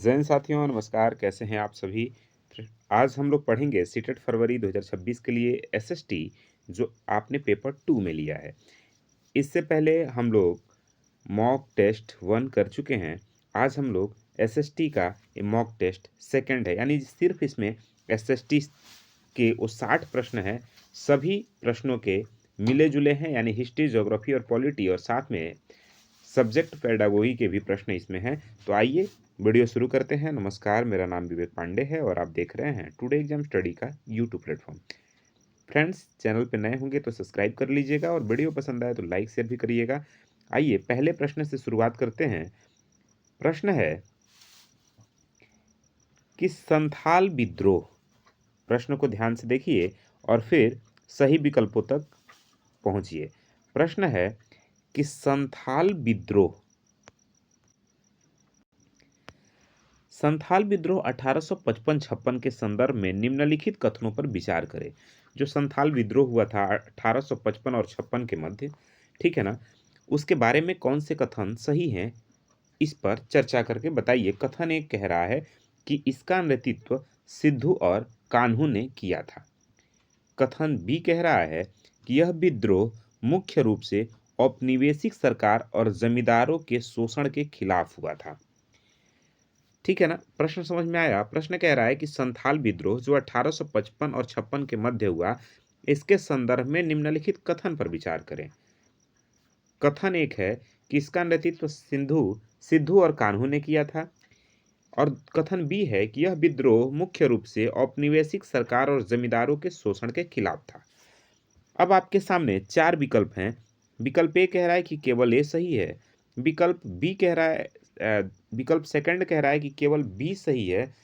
जय हिंद साथियों, नमस्कार। कैसे हैं आप सभी? आज हम लोग पढ़ेंगे सीटेट फरवरी 2026 के लिए एसएसटी, जो आपने पेपर 2 में लिया है। इससे पहले हम लोग मॉक टेस्ट 1 कर चुके हैं। आज हम लोग एसएसटी का ये मॉक टेस्ट सेकंड है, यानी सिर्फ इसमें एसएसटी के वो 60 प्रश्न हैं, सभी प्रश्नों के मिले-जुले हैं, यानी हिस्ट्री, ज्योग्राफी और पॉलिटी, और साथ में सब्जेक्ट पेडागोगी के भी प्रश्न इसमें हैं। तो आइए वीडियो शुरू करते हैं। नमस्कार, मेरा नाम विवेक पांडे है और आप देख रहे हैं टुडे एग्जाम स्टडी का यूट्यूब प्लेटफॉर्म। फ्रेंड्स, चैनल पे नए होंगे तो सब्सक्राइब कर लीजिएगा और वीडियो पसंद आए तो लाइक शेयर भी करिएगा। आइए पहले प्रश्न से शुरुआत करते हैं। प्रश्न है कि संथाल विद्रोह, प्रश्न को ध्यान से देखिए और फिर सही विकल्पों तक पहुंचिए। प्रश्न है कि संथाल विद्रोह 1855-56 के संदर्भ में निम्नलिखित कथनों पर विचार करें। जो संथाल विद्रोह हुआ था 1855 और 56 के मध्य, ठीक है ना, उसके बारे में कौन से कथन सही हैं, इस पर चर्चा करके बताइए। कथन एक कह रहा है कि इसका नेतृत्व सिद्धू और कान्हू ने किया था। कथन बी कह रहा है कि यह विद्रोह मुख्य रूप से औपनिवेशिक सरकार और जमींदारों के शोषण के खिलाफ हुआ था। ठीक है ना, प्रश्न समझ में आया? प्रश्न कह रहा है कि संथाल विद्रोह जो 1855 और 56 के मध्य हुआ, इसके संदर्भ में निम्नलिखित कथन पर विचार करें। कथन एक है कि इसका नेतृत्व सिद्धू और कान्हू ने किया था, और कथन बी है कि यह विद्रोह मुख्य रूप से औपनिवेशिक सरकार और जमींदारों के शोषण के खिलाफ था। अब आपके सामने चार विकल्प हैं। विकल्प ए कह रहा है कि केवल ए सही है। विकल्प बी कह रहा है विकल्प सेकंड कह रहा है कि केवल बी सही है,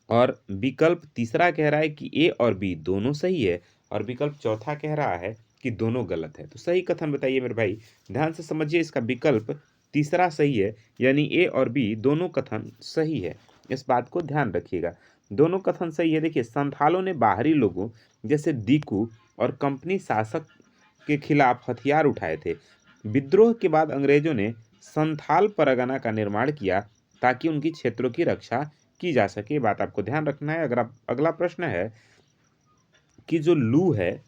और विकल्प तीसरा कह रहा है कि ए और बी दोनों सही है, और विकल्प चौथा कह रहा है कि दोनों गलत है। तो सही कथन बताइए मेरे भाई, ध्यान से समझिए। इसका विकल्प तीसरा सही है, यानी ए और बी दोनों कथन सही है। इस बात को ध्यान रखिएगा, दोनों कथन सही है। देखिए, संथालों ने बाहरी लोगों जैसे दीकू और कंपनी शासक के खिलाफ हथियार उठाए थे। विद्रोह के बाद अंग्रेजों ने संथाल परगना का निर्माण किया ताकि उनकी क्षेत्रों की रक्षा की जा सके। बात आपको ध्यान रखना है। अगर अगला प्रश्न है कि जो लू है,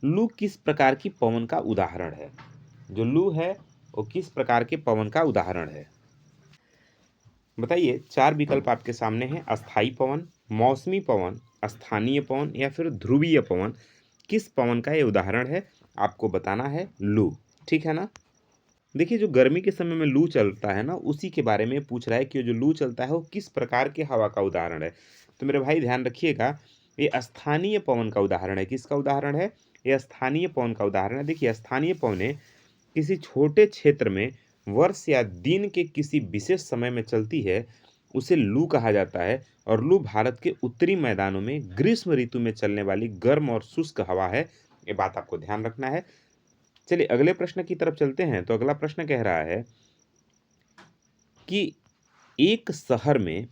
लू किस प्रकार की पवन का उदाहरण है? जो लू है वो किस प्रकार के पवन का उदाहरण है, बताइए। चार विकल्प आपके सामने हैं: अस्थाई पवन, मौसमी पवन, स्थानीय पवन, या फिर ध्रुवीय पवन। किस पवन का ये उदाहरण है? आपको बताना है लू, ठीक है ना। देखिए, जो गर्मी के समय में लू चलता है ना, उसी के बारे में पूछ रहा है कि जो लू चलता है वो किस प्रकार के हवा का उदाहरण है। तो मेरे भाई ध्यान रखिएगा, ये स्थानीय पवन का उदाहरण है। किसका उदाहरण है? ये स्थानीय पवन का उदाहरण है। देखिए, स्थानीय पवनें किसी छोटे क्षेत्र में वर्ष या दिन के किसी विशेष समय में चलती है, उसे लू कहा जाता है। और लू भारत के उत्तरी मैदानों में ग्रीष्म ऋतु में चलने वाली गर्म और शुष्क हवा है। ये बात आपको ध्यान रखना है। चलिए अगले प्रश्न की तरफ चलते हैं। तो अगला प्रश्न कह रहा है कि एक शहर में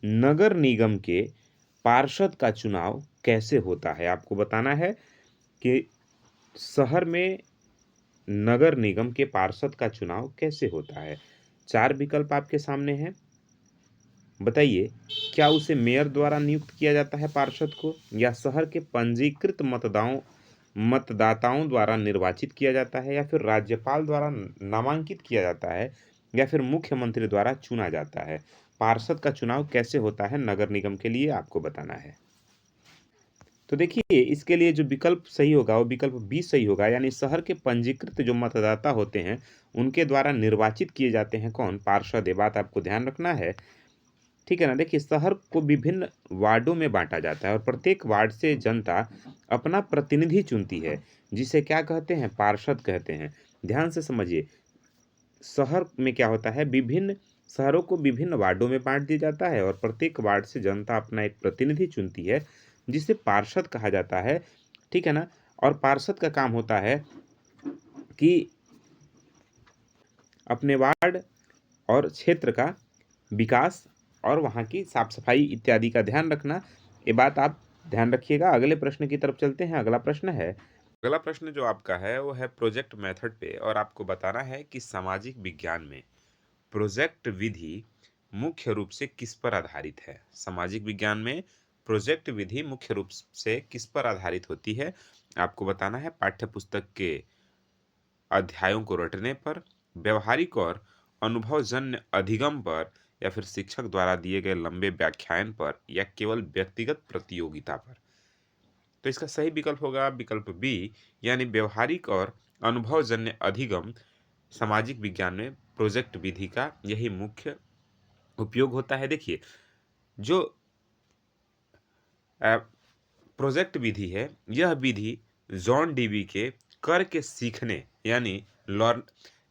नगर निगम के पार्षद का चुनाव कैसे होता है? आपको बताना है कि शहर में नगर निगम के पार्षद का चुनाव कैसे होता है। चार विकल्प आपके सामने हैं, बताइए। क्या उसे मेयर द्वारा नियुक्त किया जाता है पार्षद को, या शहर के पंजीकृत मतदाताओं द्वारा निर्वाचित किया जाता है, या फिर राज्यपाल द्वारा नामांकित किया जाता है, या फिर मुख्यमंत्री द्वारा चुना जाता है? पार्षद का चुनाव कैसे होता है नगर निगम के लिए, आपको बताना है। तो देखिए, इसके लिए जो विकल्प सही होगा वो विकल्प बी सही होगा, यानी शहर के पंजीकृत जो मतदाता होते हैं उनके द्वारा निर्वाचित किए जाते हैं कौन? पार्षद। ये बात आपको ध्यान रखना है, ठीक है ना। देखिए, शहर को विभिन्न वार्डों में बांटा जाता है और प्रत्येक वार्ड से जनता अपना प्रतिनिधि चुनती है, जिसे क्या कहते हैं? पार्षद कहते हैं। ध्यान से समझिए, शहर में क्या होता है, विभिन्न शहरों को विभिन्न वार्डों में बांट दिया जाता है और प्रत्येक वार्ड से जनता अपना एक प्रतिनिधि चुनती है, जिसे पार्षद कहा जाता है, ठीक है ना। और पार्षद का काम होता है कि अपने वार्ड और क्षेत्र का विकास और वहाँ की साफ सफाई इत्यादि का ध्यान रखना। ये बात आप ध्यान रखिएगा। अगले प्रश्न की तरफ चलते हैं। अगला प्रश्न है, अगला प्रश्न जो आपका है वो है प्रोजेक्ट मेथड पे, और आपको बताना है कि सामाजिक विज्ञान में प्रोजेक्ट विधि मुख्य रूप से किस पर आधारित है? सामाजिक विज्ञान में प्रोजेक्ट विधि मुख्य रूप से किस पर आधारित होती है? आपको बताना है पाठ्य पुस्तक के अध्यायों को रटने पर, व्यवहारिक और अनुभवजन्य अधिगम पर, या फिर शिक्षक द्वारा दिए गए लंबे व्याख्यान पर, या केवल व्यक्तिगत प्रतियोगिता पर। तो इसका सही विकल्प होगा विकल्प बी, यानी व्यवहारिक और अनुभवजन्य अधिगम। सामाजिक विज्ञान में प्रोजेक्ट विधि का यही मुख्य उपयोग होता है। देखिए, जो अ, प्रोजेक्ट विधि है, यह विधि जॉन डीवी के कर के सीखने लर्न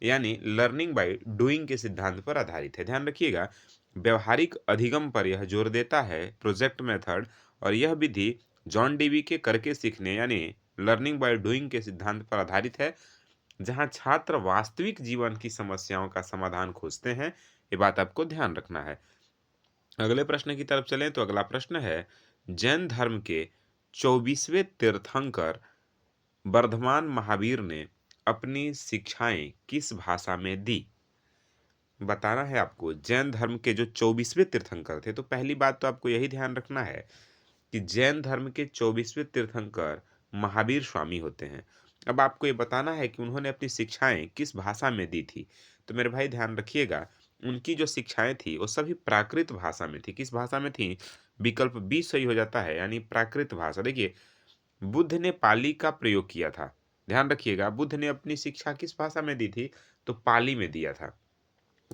यानी लर्निंग बाय डूइंग के सिद्धांत पर आधारित है। ध्यान रखिएगा, व्यवहारिक अधिगम पर यह जोर देता है प्रोजेक्ट मेथड, और यह विधि जॉन डीवी के करके सीखने यानी लर्निंग बाय डूइंग के सिद्धांत पर आधारित है, जहां छात्र वास्तविक जीवन की समस्याओं का समाधान खोजते हैं। ये बात आपको ध्यान रखना है। अगले प्रश्न की तरफ चलें तो अगला प्रश्न है, जैन धर्म के 24वें तीर्थंकर वर्धमान महावीर ने अपनी शिक्षाएं किस भाषा में दी? बताना है आपको। जैन धर्म के जो 24वें तीर्थंकर थे, तो पहली बात तो आपको यही ध्यान रखना है कि जैन धर्म के 24वें तीर्थंकर महावीर स्वामी होते हैं। अब आपको ये बताना है कि उन्होंने अपनी शिक्षाएं किस भाषा में दी थी। तो मेरे भाई ध्यान रखिएगा, उनकी जो शिक्षाएं थी वो सभी प्राकृत भाषा में थी। किस भाषा में थी? विकल्प बी सही हो जाता है, यानी प्राकृत भाषा। देखिए, बुद्ध ने पाली का प्रयोग किया था। ध्यान रखिएगा, बुद्ध ने अपनी शिक्षा किस भाषा में दी थी? तो पाली में दिया था।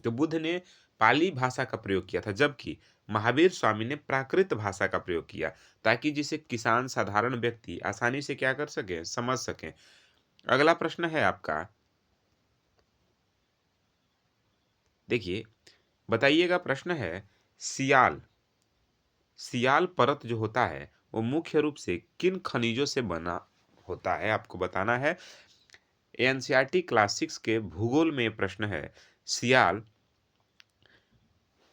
तो बुद्ध ने पाली भाषा का प्रयोग किया था, जबकि महावीर स्वामी ने प्राकृत भाषा का प्रयोग किया, ताकि जिसे किसान साधारण व्यक्ति आसानी से क्या कर सके, समझ सके। अगला प्रश्न है आपका, देखिए बताइएगा, प्रश्न है, सियाल सियाल परत जो होता है वो मुख्य रूप से किन खनिजों से बना होता है? आपको बताना है। एनसीईआरटी क्लास 6 के भूगोल में प्रश्न है, सियाल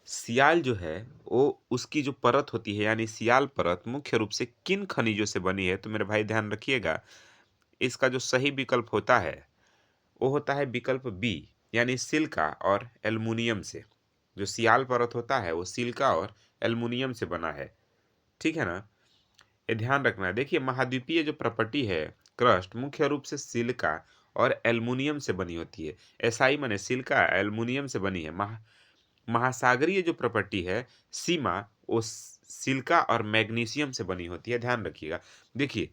सियाल जो है वो उसकी जो परत होती है यानी सियाल परत मुख्य रूप से किन खनिजों से बनी है? तो मेरे भाई ध्यान रखिएगा, इसका जो सही विकल्प होता है वो होता है विकल्प बी, यानी सिलिका और एल्युमिनियम से। जो सियाल परत होता है वो सिलिका और एल्युमिनियम से बना है। ठीक है ना? ये ध्यान रखना है। देखिए, महाद्वीपीय जो प्रॉपर्टी है क्रस्ट मुख्य रूप से सिलिका और एल्युमिनियम से बनी होती है। एसआई माने सिलिका एल्युमिनियम से बनी है। महासागरीय जो प्रॉपर्टी है सीमा, वो सिलिका और मैग्नीशियम से बनी होती है। ध्यान रखिएगा। देखिए,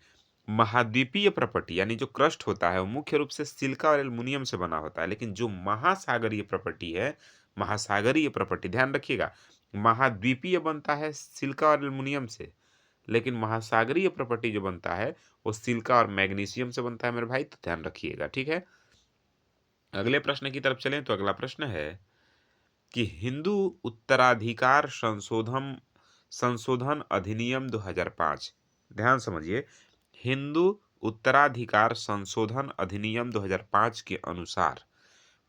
महाद्वीपीय प्रॉपर्टी यानी जो क्रस्ट होता है वो मुख्य रूप से सिलिका और एल्युमिनियम से बना होता है, लेकिन जो महासागरीय प्रॉपर्टी है, महासागरीय प्रॉपर्टी ध्यान रखिएगा, महाद्वीपीय बनता है सिलिका और एल्युमिनियम से, लेकिन महासागरीय प्रॉपर्टी जो बनता है वो सिलिका और मैग्नीशियम से बनता है मेरे भाई। तो ध्यान रखिएगा, ठीक है। अगले प्रश्न की तरफ चलें तो अगला प्रश्न है कि हिंदू उत्तराधिकार संशोधन संशोधन अधिनियम 2005, ध्यान समझिए, हिंदू उत्तराधिकार संशोधन अधिनियम 2005 के अनुसार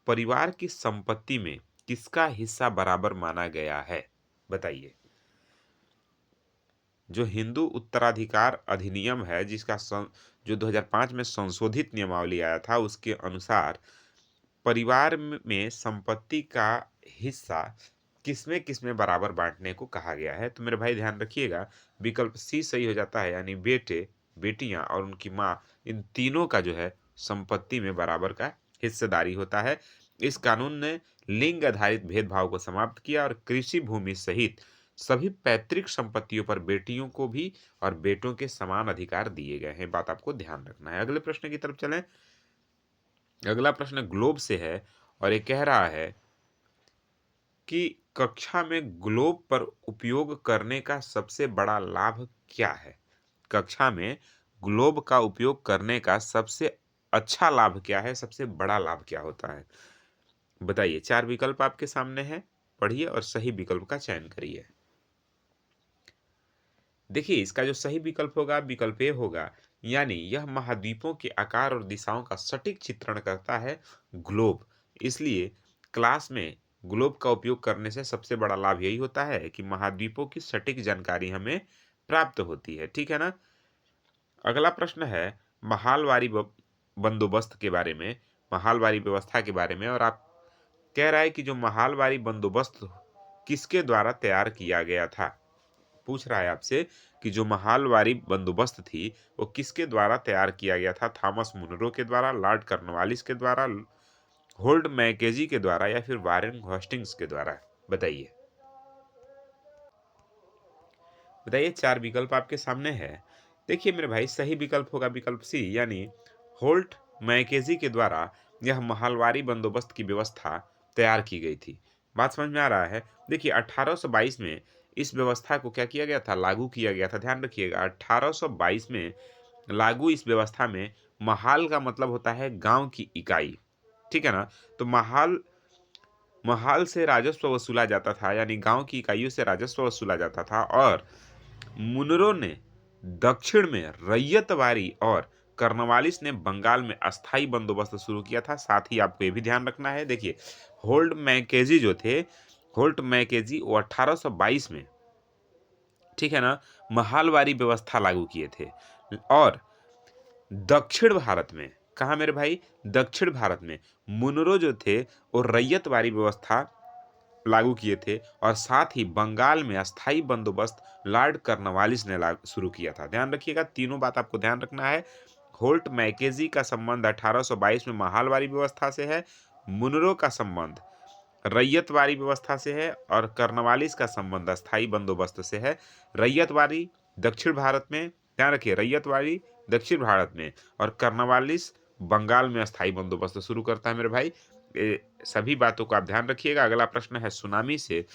परिवार की संपत्ति में किसका हिस्सा बराबर माना गया है? बताइए। जो हिंदू उत्तराधिकार अधिनियम है, जो 2005 में संशोधित नियमावली आया था, उसके अनुसार परिवार में संपत्ति का हिस्सा किसमें किसमें बराबर बांटने को कहा गया है? तो मेरे भाई ध्यान रखिएगा, विकल्प सी सही हो जाता है, यानी बेटे, बेटियां और उनकी माँ, इन तीनों का जो है संपत्ति में बराबर का हिस्सेदारी होता है। इस कानून ने लिंग आधारित भेदभाव को समाप्त किया और कृषि भूमि सहित सभी पैतृक संपत्तियों पर बेटियों को भी और बेटों के समान अधिकार दिए गए हैं। बात आपको ध्यान रखना है। अगले प्रश्न की तरफ चलें। अगला प्रश्न ग्लोब से है और ये कह रहा है कि कक्षा में ग्लोब पर उपयोग करने का सबसे बड़ा लाभ क्या है? कक्षा में ग्लोब का उपयोग करने का सबसे अच्छा लाभ क्या है? सबसे बड़ा लाभ क्या होता है? बताइए। 4 विकल्प आपके सामने हैं, पढ़िए और सही विकल्प का चयन करिए। देखिए, इसका जो सही विकल्प होगा विकल्प ए होगा, यानी यह महाद्वीपों के आकार और दिशाओं का सटीक चित्रण करता है ग्लोब। इसलिए क्लास में ग्लोब का उपयोग करने से सबसे बड़ा लाभ यही होता है कि महाद्वीपों की सटीक जानकारी हमें प्राप्त होती है। ठीक है ना? अगला प्रश्न है महालवारी बंदोबस्त के बारे में, महालवारी व्यवस्था के बारे में, और आप कह रहा है कि जो महालवारी बंदोबस्त किसके द्वारा तैयार किया गया था? पूछ रहा है आपसे कि जो महालवारी बंदोबस्त थी वो किसके द्वारा तैयार किया गया था? थॉमस मुनरो के द्वारा, लॉर्ड कॉर्नवालिस के द्वारा, होल्ट मैकेजी के द्वारा या फिर वारेन हेस्टिंग्स के द्वारा? बताइए। बताइए, चार विकल्प आपके सामने है। देखिए मेरे भाई, सही विकल्प होगा विकल्प सी, यानी होल्ट मैकेजी के द्वारा यह महलवारी बंदोबस्त की व्यवस्था तैयार की गई थी। बात समझ में आ रहा है? देखिए 1822 में इस व्यवस्था को क्या किया गया था? लागू किया गया था। ध्यान रखिएगा, 1822 में लागू इस व्यवस्था में महाल का मतलब होता है गांव की इकाई, ठीक है ना? तो महाल महाल से राजस्व वसूला जाता था, यानी गांव की इकाइयों से राजस्व वसूला जाता था। और मुनरो ने दक्षिण में रैयतवारी और कर्नवालिस ने बंगाल में अस्थाई बंदोबस्त शुरू किया था। साथ ही आपको ये भी ध्यान रखना है, देखिए होल्ट मैकेजी जो थे, होल्ट मैकेजी वो 1822 में, ठीक है ना, महालवारी व्यवस्था लागू किए थे। और दक्षिण भारत में, कहा मेरे भाई? दक्षिण भारत में मुनरो जो थे वो रैयतवारी व्यवस्था लागू किए थे। और साथ ही बंगाल में अस्थाई बंदोबस्त लॉर्ड कॉर्नवालिस ने शुरू किया था। ध्यान रखिएगा, तीनों बात आपको ध्यान रखना है। होल्ट मैकेजी का संबंध 1822 में महालवारी व्यवस्था से है, मुनरो का संबंध रैयतवारी व्यवस्था से है, और कॉर्नवालिस का संबंध अस्थाई बंदोबस्त से है। रैयतवारी दक्षिण भारत में, ध्यान रखिए, रैयतवारी दक्षिण भारत में, और कॉर्नवालिस बंगाल में अस्थाई बंदोबस्त शुरू करता है मेरे भाई। सभी बातों को आप ध्यान रखिएगा। अगला प्रश्न है सुनामी से,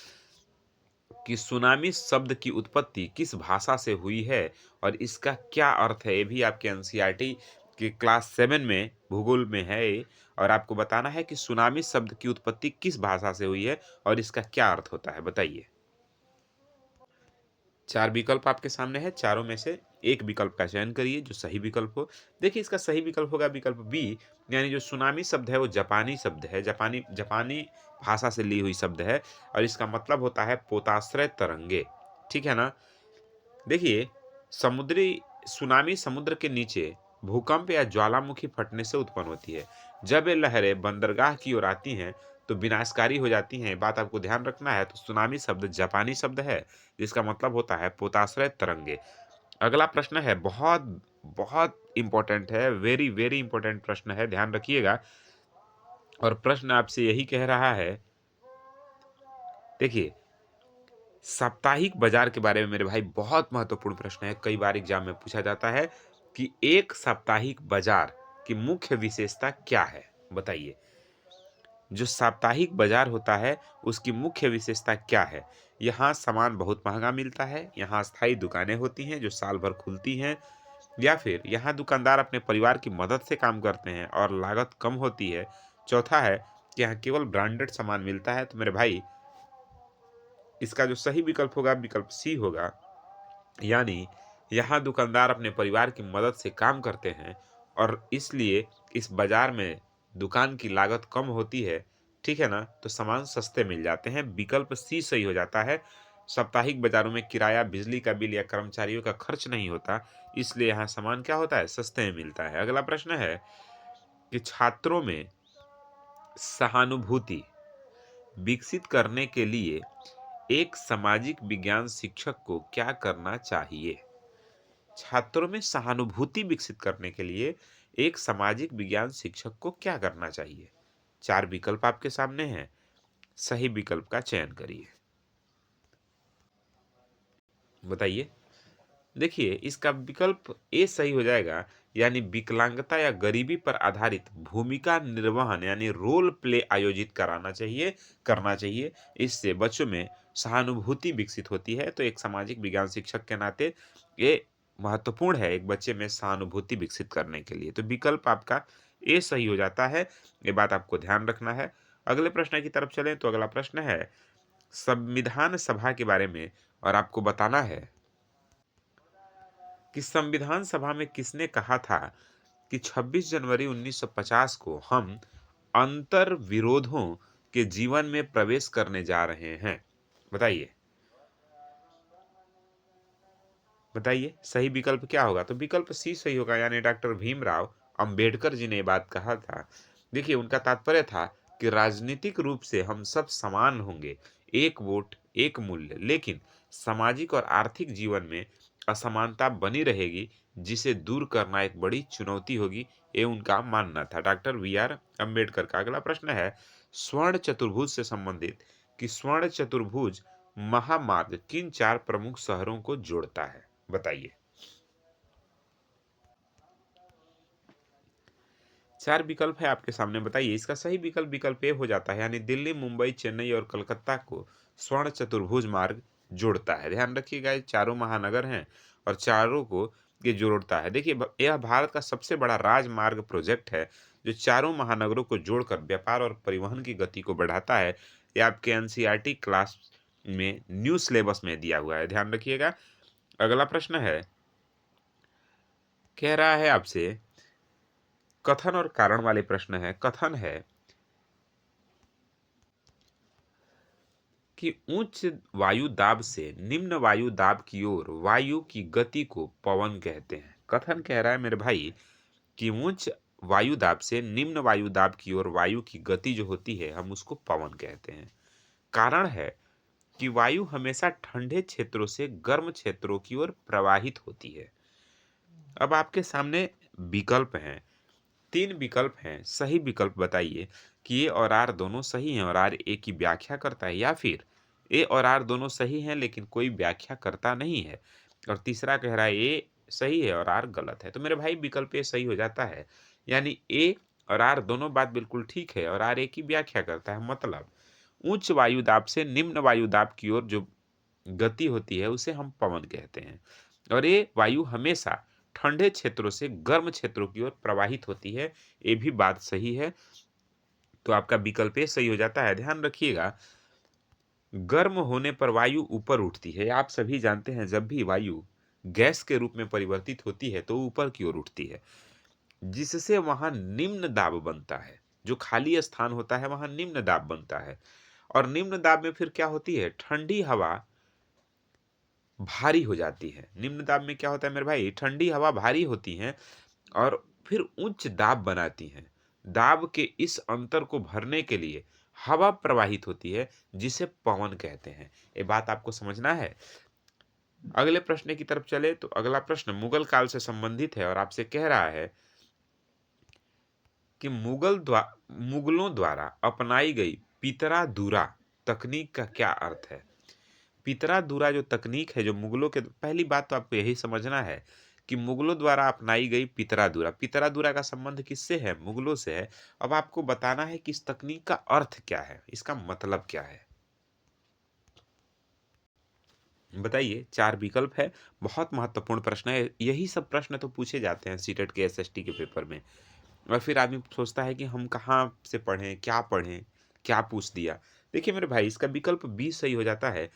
कि सुनामी शब्द की उत्पत्ति किस भाषा से हुई है और इसका क्या अर्थ है? ये भी आपके एनसीईआरटी के क्लास 7 में भूगोल में है ये। और आपको बताना है कि सुनामी शब्द की उत्पत्ति किस भाषा से हुई है और इसका क्या अर्थ होता है? बताइए। चार विकल्प आपके सामने है, चारों में से एक विकल्प का चयन करिए जो सही विकल्प हो। देखिए इसका सही विकल्प होगा विकल्प बी, यानी जो सुनामी शब्द है वो जापानी शब्द है, जापानी जापानी भाषा से ली हुई शब्द है। और इसका मतलब होता है पोताश्रय तरंगे, ठीक है ना? देखिए, समुद्री सुनामी समुद्र के नीचे भूकंप या ज्वालामुखी फटने से उत्पन्न होती है। जब ये लहरें बंदरगाह की ओर आती हैं तो विनाशकारी हो जाती हैं। बात आपको ध्यान रखना है। तो सुनामी शब्द जापानी शब्द है जिसका मतलब होता है पोताश्रय तरंगे। अगला प्रश्न है, बहुत बहुत इंपॉर्टेंट है, वेरी वेरी इंपॉर्टेंट प्रश्न है, ध्यान रखिएगा। और प्रश्न आपसे यही कह रहा है, देखिए साप्ताहिक बाजार के बारे में मेरे भाई बहुत महत्वपूर्ण प्रश्न है, कई बार एग्जाम में पूछा जाता है कि एक साप्ताहिक बाजार की मुख्य विशेषता क्या है? बताइए। जो साप्ताहिक बाजार होता है उसकी मुख्य विशेषता क्या है? यहाँ सामान बहुत महंगा मिलता है, यहाँ अस्थायी दुकानें होती हैं जो साल भर खुलती हैं, या फिर यहाँ दुकानदार अपने परिवार की मदद से काम करते हैं और लागत कम होती है। चौथा है कि यहाँ केवल ब्रांडेड सामान मिलता है। तो मेरे भाई इसका जो सही विकल्प होगा विकल्प सी होगा, यानी यहाँ दुकानदार अपने परिवार की मदद से काम करते हैं और इसलिए इस बाजार में दुकान की लागत कम होती है, ठीक है ना? तो सामान सस्ते मिल जाते हैं। विकल्प सी सही हो जाता है। साप्ताहिक बाजारों में किराया, बिजली का बिल या कर्मचारियों का खर्च नहीं होता, इसलिए यहाँ सामान क्या होता है? सस्ते में मिलता है। अगला प्रश्न है कि छात्रों में सहानुभूति विकसित करने के लिए एक सामाजिक विज्ञान शिक्षक को क्या करना चाहिए? छात्रों में सहानुभूति विकसित करने के लिए एक सामाजिक विज्ञान शिक्षक को क्या करना चाहिए? चार विकल्प आपके सामने हैं, सही विकल्प का चयन करिए। बताइए। देखिए इसका विकल्प ए सही हो जाएगा, यानी विकलांगता या गरीबी पर आधारित भूमिका निर्वहन यानी रोल प्ले आयोजित करना चाहिए। इससे बच्चों में सहानुभूति विकसित होती है। तो एक सामाजिक विज्ञान शिक्षक के नाते ये महत्वपूर्ण है एक बच्चे में सहानुभूति विकसित करने के लिए। तो विकल्प आपका ए सही हो जाता है, ये बात आपको ध्यान रखना है। अगले प्रश्न की तरफ चलें तो अगला प्रश्न है संविधान सभा के बारे में, और आपको बताना है कि संविधान सभा में किसने कहा था कि 26 जनवरी 1950 को हम अंतर विरोधों के जीवन में प्रवेश करने जा रहे हैं? बताइए। बताइए सही विकल्प क्या होगा? तो विकल्प सी सही होगा, यानी डॉक्टर भीमराव अंबेडकर जी ने ये बात कहा था। देखिए उनका तात्पर्य था कि राजनीतिक रूप से हम सब समान होंगे, एक वोट, एक मूल्य, लेकिन सामाजिक और आर्थिक जीवन में असमानता बनी रहेगी, जिसे दूर करना एक बड़ी चुनौती होगी, ये उनका मानना था। डॉक्टर बी आर अम्बेडकर का। अगला प्रश्न है स्वर्ण चतुर्भुज से संबंधित कि स्वर्ण चतुर्भुज महामार्ग किन चार प्रमुख शहरों को जोड़ता है? बताइए। चार विकल्प है आपके सामने, बताइए। इसका सही विकल्प विकल्प ए हो जाता है, यानी दिल्ली, मुंबई, चेन्नई और कलकत्ता को स्वर्ण चतुर्भुज मार्ग जोड़ता है। ध्यान रखिएगा, ये चारों महानगर हैं और चारों को ये जोड़ता है। देखिए, यह भारत का सबसे बड़ा राजमार्ग प्रोजेक्ट है, जो चारों महानगरों को जोड़कर व्यापार और परिवहन की गति को बढ़ाता है। ये आपके एनसीईआरटी क्लास में न्यू सिलेबस में दिया हुआ है, ध्यान रखिएगा। अगला प्रश्न है, कह रहा है आपसे कथन और कारण वाले प्रश्न है। कथन है कि उच्च वायु दाब से निम्न वायु दाब की ओर वायु की गति को पवन कहते हैं। कथन कह रहा है मेरे भाई कि उच्च वायु दाब से निम्न वायु दाब की ओर वायु की गति जो होती है, हम उसको पवन कहते हैं। कारण है कि वायु हमेशा ठंडे क्षेत्रों से गर्म क्षेत्रों की ओर प्रवाहित होती है। अब आपके सामने विकल्प हैं, तीन विकल्प हैं, सही विकल्प बताइए कि ए और आर दोनों सही हैं और आर ए की व्याख्या करता है, या फिर ए और आर दोनों सही हैं लेकिन कोई व्याख्या करता नहीं है, और तीसरा कह रहा है ए सही है और आर गलत है। तो मेरे भाई विकल्प ए सही हो जाता है, यानी ए और आर दोनों बात बिल्कुल ठीक है और आर ए की व्याख्या करता है। मतलब उच्च वायु दाब से निम्न वायु दाब की ओर जो गति होती है उसे हम पवन कहते हैं, और ये वायु हमेशा ठंडे क्षेत्रों से गर्म क्षेत्रों की ओर प्रवाहित होती है। ये भी बात सही है, तो आपका विकल्प ए सही हो जाता है। ध्यान रखिएगा, गर्म होने पर वायु ऊपर उठती है। आप सभी जानते हैं, जब भी वायु गैस के रूप में परिवर्तित होती है तो ऊपर की ओर उठती है, जिससे वहां निम्न दाब बनता है। जो खाली स्थान होता है वहां निम्न दाब बनता है, और निम्न दाब में फिर क्या होती है, ठंडी हवा भारी हो जाती है। निम्न दाब में क्या होता है मेरे भाई, ठंडी हवा भारी होती है और फिर उच्च दाब बनाती हैं। दाब के इस अंतर को भरने के लिए हवा प्रवाहित होती है, जिसे पवन कहते हैं। ये बात आपको समझना है। अगले प्रश्न की तरफ चले तो अगला प्रश्न मुगल काल से संबंधित है और आपसे कह रहा है कि मुगलों द्वारा अपनाई गई पितरा दूरा तकनीक का क्या अर्थ है? पितरा दूरा जो तकनीक है, जो मुगलों के, पहली बात तो आपको यही समझना है कि मुगलों द्वारा अपनाई गई पितरा दूरा का संबंध किससे है? मुगलों से है। अब आपको बताना है कि इस तकनीक का अर्थ क्या है, इसका मतलब क्या है, बताइए। चार विकल्प है, बहुत महत्वपूर्ण प्रश्न है। यही सब प्रश्न तो पूछे जाते हैं सीटेट के एसएसटी के पेपर में, और फिर आदमी सोचता है कि हम कहाँ से पढ़ें, क्या पूछ दिया। देखिए मेरे भाई, इसका विकल्प बी सही हो जाता है,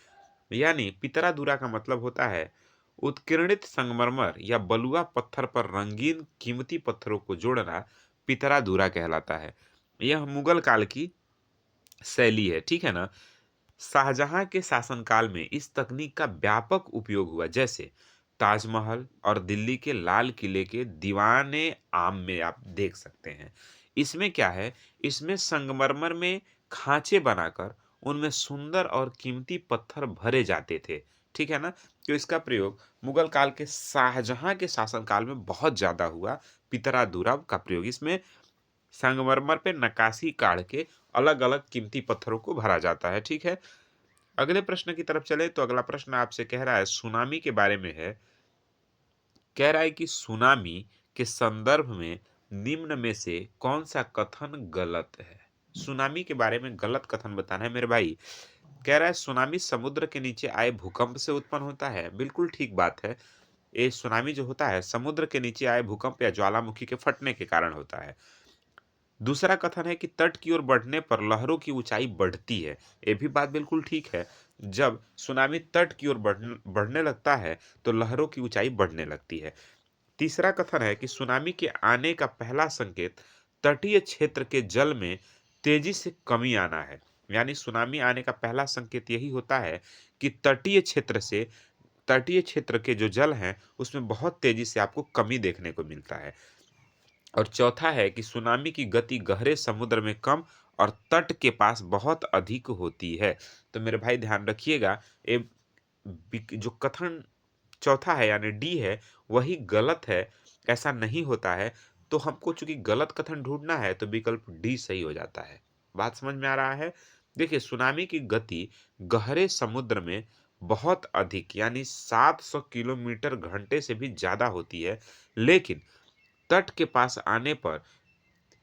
यानी पितरादूरा का मतलब होता है उत्कीर्णित संगमरमर या बलुआ पत्थर पर रंगीन कीमती पत्थरों को जोड़ना पितरादूरा कहलाता है। यह मुगल काल की शैली है, ठीक है ना। शाहजहां के शासनकाल में इस तकनीक का व्यापक उपयोग हुआ, जैसे ताजमहल और दिल्ली के लाल किले के दीवाने आम में आप देख सकते हैं। इसमें क्या है, इसमें संगमरमर में खांचे बनाकर उनमें सुंदर और कीमती पत्थर भरे जाते थे, ठीक है ना। तो इसका प्रयोग मुगल काल के शाहजहां के शासनकाल में बहुत ज्यादा हुआ। पितरा दूरा का प्रयोग, इसमें संगमरमर पे नक्काशी काढ़ के अलग अलग कीमती पत्थरों को भरा जाता है, ठीक है। अगले प्रश्न की तरफ चले तो अगला प्रश्न आपसे कह रहा है सुनामी के बारे में है। कह रहा है कि सुनामी के संदर्भ में निम्न में से कौन सा कथन गलत है? सुनामी के बारे में गलत कथन बताना है मेरे भाई। कह रहा है सुनामी समुद्र के नीचे आए भूकंप से उत्पन्न होता है। बिल्कुल ठीक बात है। ये सुनामी जो होता है समुद्र के नीचे आए भूकंप या ज्वालामुखी के फटने के कारण होता है। दूसरा कथन है कि तट की ओर बढ़ने पर लहरों की ऊंचाई बढ़ती है। ये भी बात बिल्कुल ठीक है। जब सुनामी तट की ओर बढ़ने लगता है तो लहरों की ऊंचाई बढ़ने लगती है। तीसरा कथन है कि सुनामी के आने का पहला संकेत तटीय क्षेत्र के जल में तेजी से कमी आना है। यानी सुनामी आने का पहला संकेत यही होता है कि तटीय क्षेत्र के जो जल हैं उसमें बहुत तेजी से आपको कमी देखने को मिलता है। और चौथा है कि सुनामी की गति गहरे समुद्र में कम और तट के पास बहुत अधिक होती है। तो मेरे भाई ध्यान रखिएगा, ये जो कथन चौथा है यानी डी है, वही गलत है, ऐसा नहीं होता है। तो हमको चूंकि गलत कथन ढूंढना है तो विकल्प डी सही हो जाता है। बात समझ में आ रहा है? देखिए, सुनामी की गति गहरे समुद्र में बहुत अधिक यानी 700 किलोमीटर घंटे से भी ज्यादा होती है, लेकिन तट के पास आने पर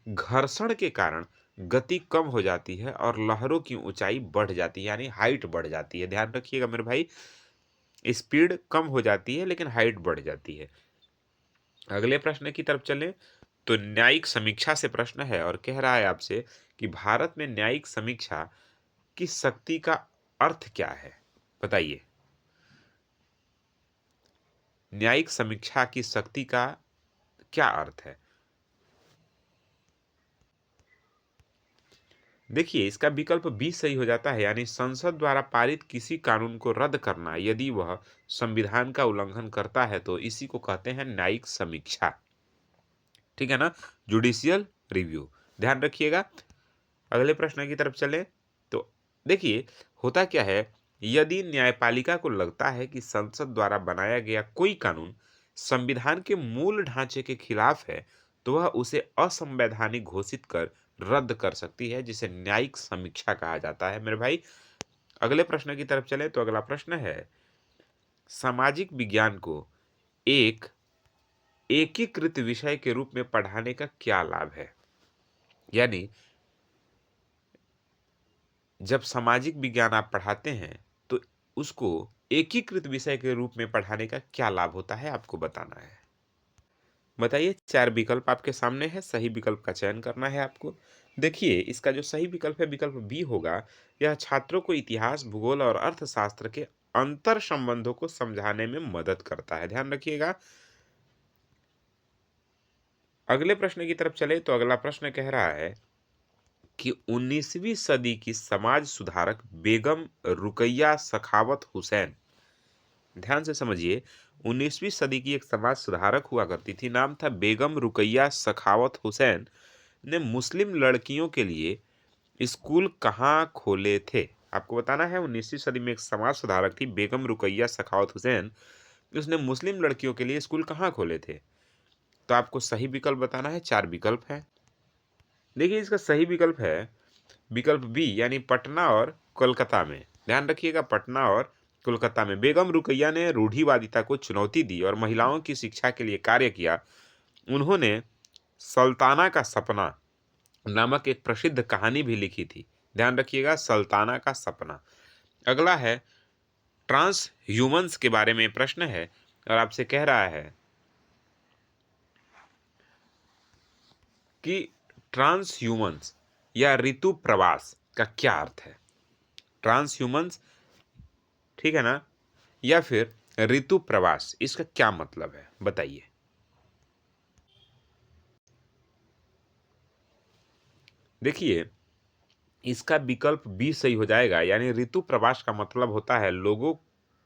घर्षण के कारण गति कम हो जाती है और लहरों की ऊंचाई बढ़ जाती है, यानी हाइट बढ़ जाती है। ध्यान रखिएगा मेरे भाई, स्पीड कम हो जाती है लेकिन हाइट बढ़ जाती है। अगले प्रश्न की तरफ चलें तो न्यायिक समीक्षा से प्रश्न है और कह रहा है आपसे कि भारत में न्यायिक समीक्षा की शक्ति का अर्थ क्या है? बताइए। न्यायिक समीक्षा की शक्ति का क्या अर्थ है? देखिए, इसका विकल्प बी सही हो जाता है, यानी संसद द्वारा पारित किसी कानून को रद्द करना यदि वह संविधान का उल्लंघन करता है तो इसी को कहते हैं न्यायिक समीक्षा। ठीक है ना? Judicial review. ध्यान रखिएगा। अगले प्रश्न की तरफ चलें तो देखिए, होता क्या है, यदि न्यायपालिका को लगता है कि संसद द्वारा बनाया गया कोई कानून संविधान के मूल ढांचे के खिलाफ है तो वह उसे असंवैधानिक घोषित कर रद्द कर सकती है, जिसे न्यायिक समीक्षा कहा जाता है। मेरे भाई, अगले प्रश्न की तरफ चले तो अगला प्रश्न है, सामाजिक विज्ञान को एक एकीकृत विषय के रूप में पढ़ाने का क्या लाभ है? यानी जब सामाजिक विज्ञान आप पढ़ाते हैं तो उसको एकीकृत विषय के रूप में पढ़ाने का क्या लाभ होता है, आपको बताना है। बताइए, 4 विकल्प आपके सामने है, सही विकल्प का चयन करना है आपको। देखिए, इसका जो सही विकल्प है विकल्प बी होगा। यह छात्रों को इतिहास, भूगोल और अर्थशास्त्र के अंतर संबंधों को समझाने में मदद करता है। ध्यान रखिएगा। अगले प्रश्न की तरफ चले तो अगला प्रश्न कह रहा है कि 19वीं सदी की समाज सुधारक बेगम रुकैया सखावत हुसैन, ध्यान से समझिए, 19वीं सदी की एक समाज सुधारक हुआ करती थी, नाम था बेगम रुकैया सखावत हुसैन, ने मुस्लिम लड़कियों के लिए स्कूल कहाँ खोले थे? आपको बताना है। 19वीं सदी में एक समाज सुधारक थी बेगम रुकैया सखावत हुसैन, उसने मुस्लिम लड़कियों के लिए स्कूल कहाँ खोले थे? तो आपको सही विकल्प बताना है। 4 विकल्प है। देखिए, इसका सही विकल्प है विकल्प बी, यानी पटना और कोलकाता में। ध्यान रखिएगा, पटना और कोलकाता में बेगम रुकैया ने रूढ़िवादिता को चुनौती दी और महिलाओं की शिक्षा के लिए कार्य किया। उन्होंने सल्ताना का सपना नामक एक प्रसिद्ध कहानी भी लिखी थी। ध्यान रखिएगा, सल्ताना का सपना। अगला है ट्रांस ह्यूमंस के बारे में प्रश्न है और आपसे कह रहा है कि ट्रांस ह्यूमंस या ऋतु प्रवास का क्या अर्थ है? ट्रांस ह्यूमंस, ठीक है ना, या फिर ऋतु प्रवास, इसका क्या मतलब है? बताइए। देखिए, इसका विकल्प बी सही हो जाएगा, यानी ऋतु प्रवास का मतलब होता है लोगों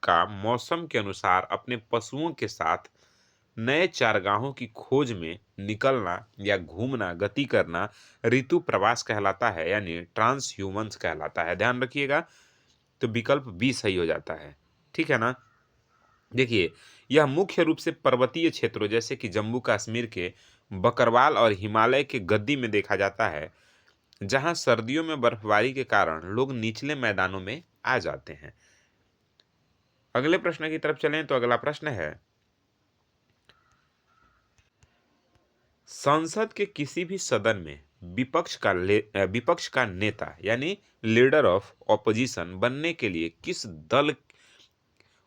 का मौसम के अनुसार अपने पशुओं के साथ नए चारगाहों की खोज में निकलना या घूमना, गति करना ऋतु प्रवास कहलाता है, यानी ट्रांस ह्यूमंस कहलाता है। ध्यान रखिएगा। तो विकल्प बी सही हो जाता है। ठीक है ना? देखिए, यह मुख्य रूप से पर्वतीय क्षेत्रों जैसे कि जम्मू कश्मीर के बकरवाल और हिमालय के गद्दी में देखा जाता है, जहां सर्दियों में बर्फबारी के कारण लोग निचले मैदानों में आ जाते हैं। अगले प्रश्न की तरफ चलें तो अगला प्रश्न है, संसद के किसी भी सदन में विपक्ष का नेता यानी लीडर ऑफ ऑपोजिशन बनने के लिए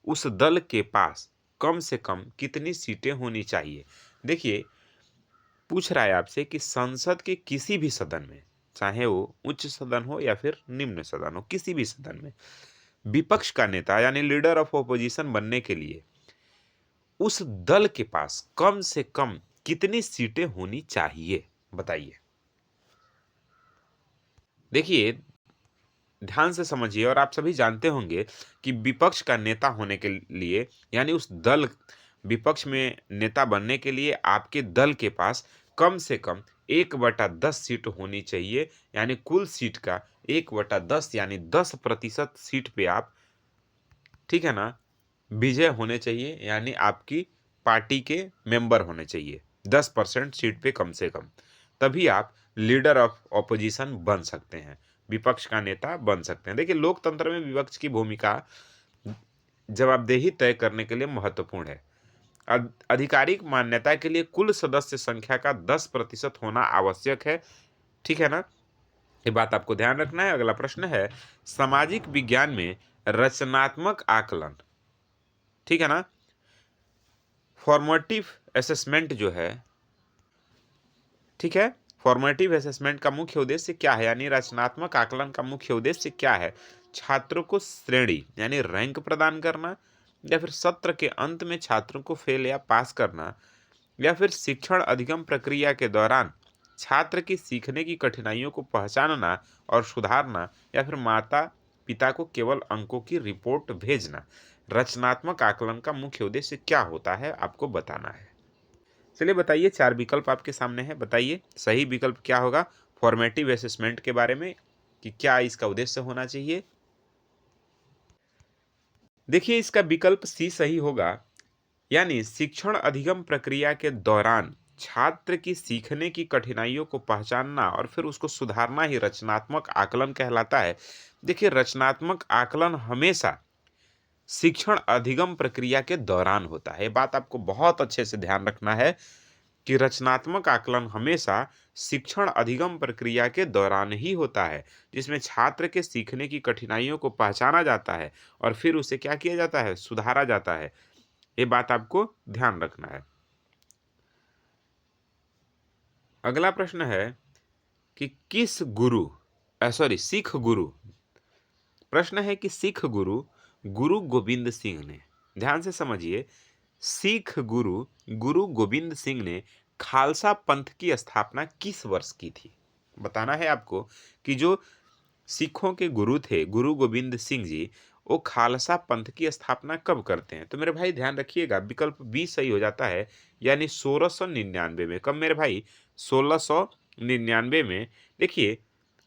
उस दल के पास कम से कम कितनी सीटें होनी चाहिए? देखिए, पूछ रहा है आपसे कि संसद के किसी भी सदन में, चाहे वो उच्च सदन हो या फिर निम्न सदन हो, किसी भी सदन में विपक्ष का नेता यानी लीडर ऑफ ऑपोजिशन बनने के लिए उस दल के पास कम से कम कितनी सीटें होनी चाहिए? बताइए। देखिए, ध्यान से समझिए, और आप सभी जानते होंगे कि विपक्ष का नेता होने के लिए यानी उस दल विपक्ष में नेता बनने के लिए आपके दल के पास कम से कम 1/10 सीट होनी चाहिए, यानी कुल सीट का 1/10 यानी 10% सीट पे आप, ठीक है ना, विजय होने चाहिए, यानी आपकी पार्टी के मेंबर होने चाहिए 10% सीट पे कम से कम, तभी आप लीडर ऑफ ऑपोजिशन बन सकते हैं, विपक्ष का नेता बन सकते हैं। देखिए, लोकतंत्र में विपक्ष की भूमिका जवाबदेही तय करने के लिए महत्वपूर्ण है। आधिकारिक मान्यता के लिए कुल सदस्य संख्या का 10% होना आवश्यक है, ठीक है ना, ये बात आपको ध्यान रखना है। अगला प्रश्न है, सामाजिक विज्ञान में रचनात्मक आकलन, ठीक है ना, फॉर्मेटिव असेसमेंट जो है, ठीक है, फॉर्मेटिव असेसमेंट का मुख्य उद्देश्य क्या है, यानी रचनात्मक आकलन का मुख्य उद्देश्य क्या है? छात्रों को श्रेणी यानी रैंक प्रदान करना, या फिर सत्र के अंत में छात्रों को फेल या पास करना, या फिर शिक्षण अधिगम प्रक्रिया के दौरान छात्र की सीखने की कठिनाइयों को पहचानना और सुधारना, या फिर माता पिता को केवल अंकों की रिपोर्ट भेजना। रचनात्मक आकलन का मुख्य उद्देश्य क्या होता है, आपको बताना है। चलिए बताइए, 4 विकल्प आपके सामने है, बताइए सही विकल्प क्या होगा फॉर्मेटिव असेसमेंट के बारे में, कि क्या इसका उद्देश्य होना चाहिए। देखिए, इसका विकल्प सी सही होगा, यानी शिक्षण अधिगम प्रक्रिया के दौरान छात्र की सीखने की कठिनाइयों को पहचानना और फिर उसको सुधारना ही रचनात्मक आकलन कहलाता है। देखिए, रचनात्मक आकलन हमेशा शिक्षण अधिगम प्रक्रिया के दौरान होता है, ये बात आपको बहुत अच्छे से ध्यान रखना है कि रचनात्मक आकलन हमेशा शिक्षण अधिगम प्रक्रिया के दौरान ही होता है, जिसमें छात्र के सीखने की कठिनाइयों को पहचाना जाता है और फिर उसे क्या किया जाता है, सुधारा जाता है। ये बात आपको ध्यान रखना है। अगला प्रश्न है कि किस गुरु सिख गुरु, प्रश्न है कि सिख गुरु गुरु गोविंद सिंह ने, ध्यान से समझिए, सिख गुरु गुरु गोविंद सिंह ने खालसा पंथ की स्थापना किस वर्ष की थी? बताना है आपको कि जो सिखों के गुरु थे गुरु गोविंद सिंह जी, वो खालसा पंथ की स्थापना कब करते हैं? तो मेरे भाई ध्यान रखिएगा, विकल्प बी सही हो जाता है, यानी 1699 में। कब मेरे भाई? 1699 में। देखिए,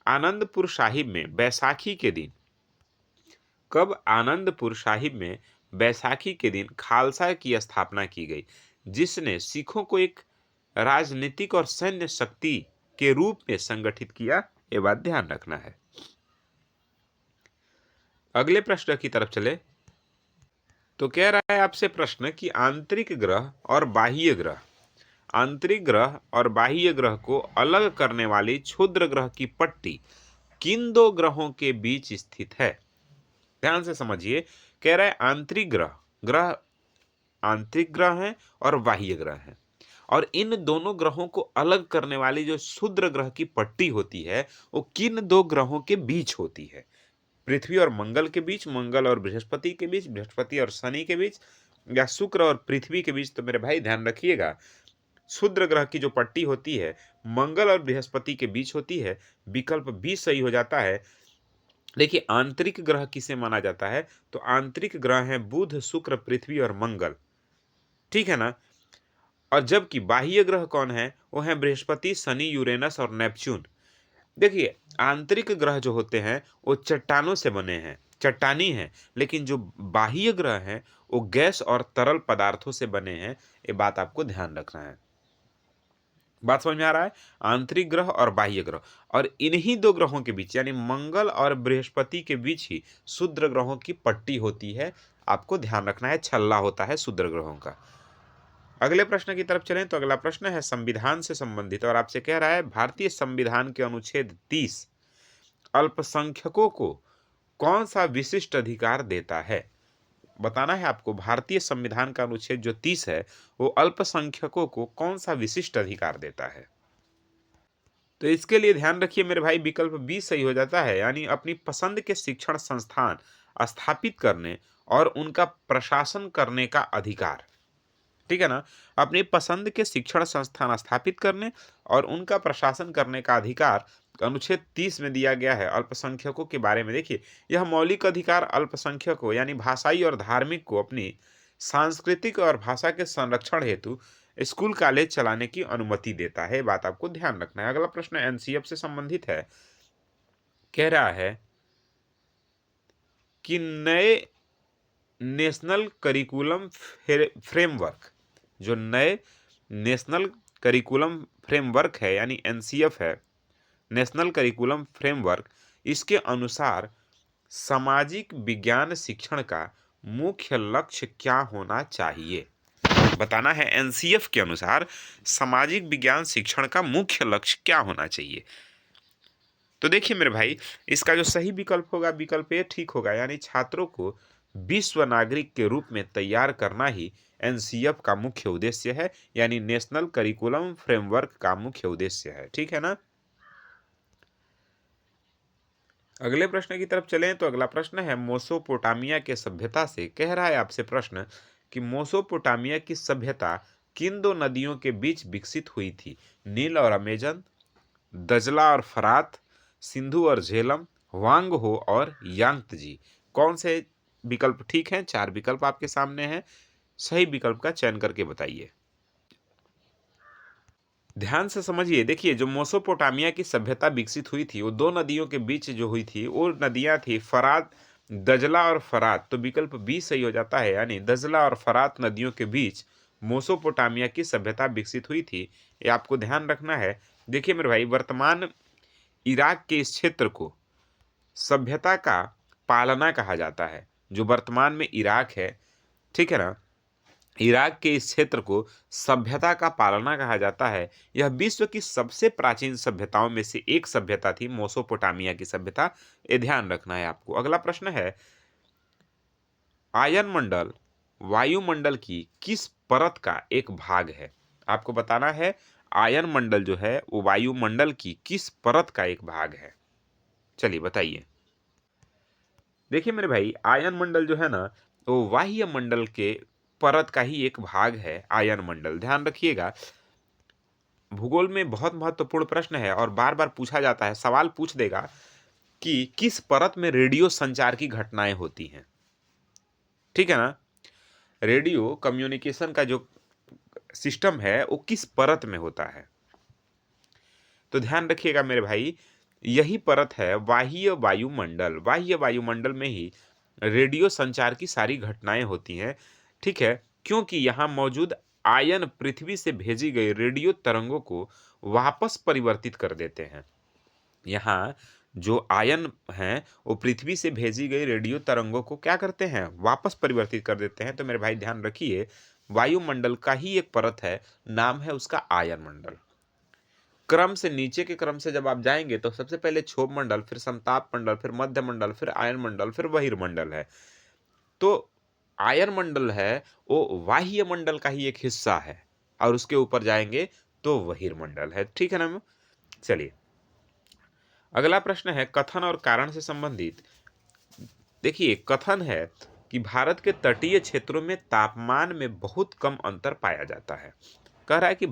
आनंदपुर साहिब में बैसाखी के दिन, कब आनंदपुर साहिब में बैसाखी के दिन खालसा की स्थापना की गई, जिसने सिखों को एक राजनीतिक और सैन्य शक्ति के रूप में संगठित किया। ये बात ध्यान रखना है। अगले प्रश्न की तरफ चले तो कह रहा है आपसे प्रश्न कि आंतरिक ग्रह और बाह्य ग्रह, आंतरिक ग्रह और बाह्य ग्रह को अलग करने वाली क्षुद्र ग्रह की पट्टी किन दो ग्रहों के बीच स्थित है? ध्यान से समझिए, कह रहा है आंतरिक ग्रह, ग्रह आंतरिक ग्रह हैं और बाह्य ग्रह हैं, और इन दोनों ग्रहों को अलग करने वाली जो क्षुद्र ग्रह की पट्टी होती है वो किन दो ग्रहों के बीच होती है? पृथ्वी और मंगल के बीच, मंगल और बृहस्पति के बीच, बृहस्पति और शनि के बीच, या शुक्र और पृथ्वी के बीच? तो मेरे भाई ध्यान रखिएगा, क्षुद्र ग्रह की जो पट्टी होती है मंगल और बृहस्पति के बीच होती है। विकल्प बी सही हो जाता है। देखिए, आंतरिक ग्रह किसे माना जाता है? तो आंतरिक ग्रह हैं बुध, शुक्र, पृथ्वी और मंगल, ठीक है ना। और जबकि बाह्य ग्रह कौन है? वो है बृहस्पति, शनि, यूरेनस और नेपच्यून। देखिए, आंतरिक ग्रह जो होते हैं वो चट्टानों से बने हैं, चट्टानी हैं, लेकिन जो बाह्य ग्रह हैं वो गैस और तरल पदार्थों से बने हैं। ये बात आपको ध्यान रखना है। बात समझ में आ रहा है? आंतरिक ग्रह और बाह्य ग्रह, और इन्हीं दो ग्रहों के बीच यानी मंगल और बृहस्पति के बीच ही क्षुद्र ग्रहों की पट्टी होती है। आपको ध्यान रखना है, छल्ला होता है क्षुद्र ग्रहों का। अगले प्रश्न की तरफ चलें तो अगला प्रश्न है संविधान से संबंधित, और आपसे कह रहा है भारतीय संविधान के अनुच्छेद 30 अल्पसंख्यकों को कौन सा विशिष्ट अधिकार देता है? बताना है आपको, भारतीय संविधान का अनुच्छेद जो 30 है वो अल्पसंख्यकों को कौन सा विशिष्ट अधिकार देता है? तो इसके लिए ध्यान रखिए मेरे भाई, विकल्प बी सही हो जाता है, यानी अपनी पसंद के शिक्षण संस्थान स्थापित करने और उनका प्रशासन करने का अधिकार, ठीक है ना। अपनी पसंद के शिक्षण संस्थान स्थापित करने और उनका प्रशासन करने का अधिकार अनुच्छेद 30 में दिया गया है अल्पसंख्यकों के बारे में। देखिए, यह मौलिक अधिकार अल्पसंख्यकों यानी भाषाई और धार्मिक को अपनी सांस्कृतिक और भाषा के संरक्षण हेतु स्कूल कॉलेज चलाने की अनुमति देता है। ये बात आपको ध्यान रखना है। अगला प्रश्न एनसीएफ से संबंधित है। कह रहा है कि नए नेशनल करिकुलम फ्रेमवर्क, जो नए नेशनल करिकुलम फ्रेमवर्क है यानी एनसीएफ है, नेशनल करिकुलम फ्रेमवर्क, इसके अनुसार सामाजिक विज्ञान शिक्षण का मुख्य लक्ष्य क्या होना चाहिए? बताना है एनसीएफ के अनुसार सामाजिक विज्ञान शिक्षण का मुख्य लक्ष्य क्या होना चाहिए। तो देखिए मेरे भाई, इसका जो सही विकल्प होगा, विकल्प ए ठीक होगा, यानी छात्रों को विश्व नागरिक के रूप में तैयार करना ही एनसीएफ का मुख्य उद्देश्य है, यानी नेशनल करिकुलम फ्रेमवर्क का मुख्य उद्देश्य है। ठीक है ना। अगले प्रश्न की तरफ चलें तो अगला प्रश्न है मोसोपोटामिया के सभ्यता से। कह रहा है आपसे प्रश्न कि मोसोपोटामिया की सभ्यता किन दो नदियों के बीच विकसित हुई थी? नील और अमेजन, दजला और फरात, सिंधु और झेलम, वांग हो और यांगत्जी। कौन से विकल्प ठीक हैं? चार विकल्प आपके सामने हैं, सही विकल्प का चयन करके बताइए। ध्यान से समझिए। देखिए, जो मोसोपोटामिया की सभ्यता विकसित हुई थी वो दो नदियों के बीच जो हुई थी, वो नदियां थी फरात, दजला और फरात। तो विकल्प बी सही हो जाता है, यानी दजला और फरात नदियों के बीच मोसोपोटामिया की सभ्यता विकसित हुई थी। ये आपको ध्यान रखना है। देखिए मेरे भाई, वर्तमान इराक के इस क्षेत्र को सभ्यता का पालना कहा जाता है। जो वर्तमान में इराक है, ठीक है ना, इराक के इस क्षेत्र को सभ्यता का पालना कहा जाता है। यह विश्व की सबसे प्राचीन सभ्यताओं में से एक सभ्यता थी, मोसोपोटामिया की सभ्यता। ये ध्यान रखना है आपको। अगला प्रश्न है आयन मंडल वायुमंडल की किस परत का एक भाग है? आपको बताना है आयन मंडल जो है वो वायुमंडल की किस परत का एक भाग है। चलिए बताइए। देखिए मेरे भाई, आयन मंडल जो है ना, वो बाह्य मंडल के परत का ही एक भाग है आयन मंडल। ध्यान रखिएगा, भूगोल में बहुत महत्वपूर्ण प्रश्न है और बार बार पूछा जाता है, सवाल पूछ देगा कि किस परत में रेडियो संचार की घटनाएं होती हैं। ठीक है ना। रेडियो कम्युनिकेशन का जो सिस्टम है वो किस परत में होता है? तो ध्यान रखिएगा मेरे भाई, यही परत है बाह्य वायुमंडल। बाह्य वायुमंडल में ही रेडियो संचार की सारी घटनाएं होती हैं। ठीक है, क्योंकि यहाँ मौजूद आयन पृथ्वी से भेजी गई रेडियो तरंगों को वापस परिवर्तित कर देते हैं। यहाँ जो आयन हैं वो पृथ्वी से भेजी गई रेडियो तरंगों को क्या करते हैं? वापस परिवर्तित कर देते हैं। तो मेरे भाई ध्यान रखिए, वायुमंडल का ही एक परत है, नाम है उसका आयन मंडल। क्रम से, नीचे के क्रम से जब आप जाएंगे तो सबसे पहले क्षोभ मंडल, फिर समताप मंडल, फिर मध्य मंडल, फिर आयन मंडल, फिर बहिर्मंडल है। तो आयन मंडल है वो बाह्य मंडल का ही एक हिस्सा है, और उसके ऊपर जाएंगे तो बहिर्मंडल है। ठीक है ना। चलिए, अगला प्रश्न है कथन और कारण से संबंधित। देखिए, कथन है कि भारत के तटीय क्षेत्रों में तापमान में बहुत कम अंतर पाया जाता है। कह रहा है कि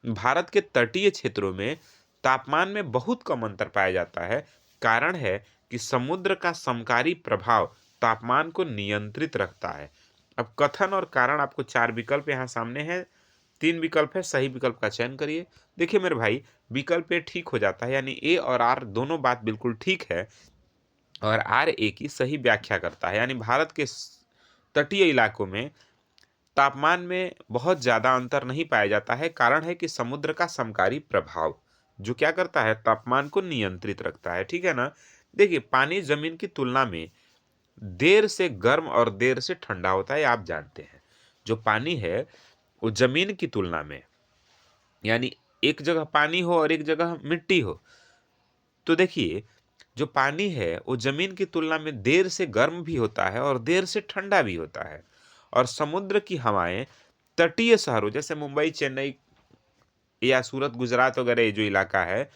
भारत के तटीय क्षेत्रों में तापमान में बहुत कम अंतर पाया जाता है। कारण है कि समुद्र का समकारी प्रभाव तापमान को नियंत्रित रखता है। अब कथन और कारण, आपको चार विकल्प यहाँ सामने हैं, तीन विकल्प है, सही विकल्प का चयन करिए। देखिए मेरे भाई, विकल्प ए ठीक हो जाता है, यानी ए और आर दोनों बात बिल्कुल ठीक है, और आर ए की सही व्याख्या करता है। यानी भारत के तटीय इलाकों में तापमान में बहुत ज़्यादा अंतर नहीं पाया जाता है। कारण है कि समुद्र का समकारी प्रभाव जो क्या करता है, तापमान को नियंत्रित रखता है। ठीक है ना। देखिए, पानी जमीन की तुलना में देर से गर्म और देर से ठंडा होता है, आप जानते हैं। जो पानी है वो जमीन की तुलना में, यानी एक जगह पानी हो और एक जगह मिट्टी हो, तो देखिए जो पानी है वो जमीन की तुलना में देर से गर्म भी होता है और देर से ठंडा भी होता है। और समुद्र की हवाएं तटीय शहरों जैसे मुंबई, चेन्नई या सूरत, गुजरात वगैरह ये जो इलाका है,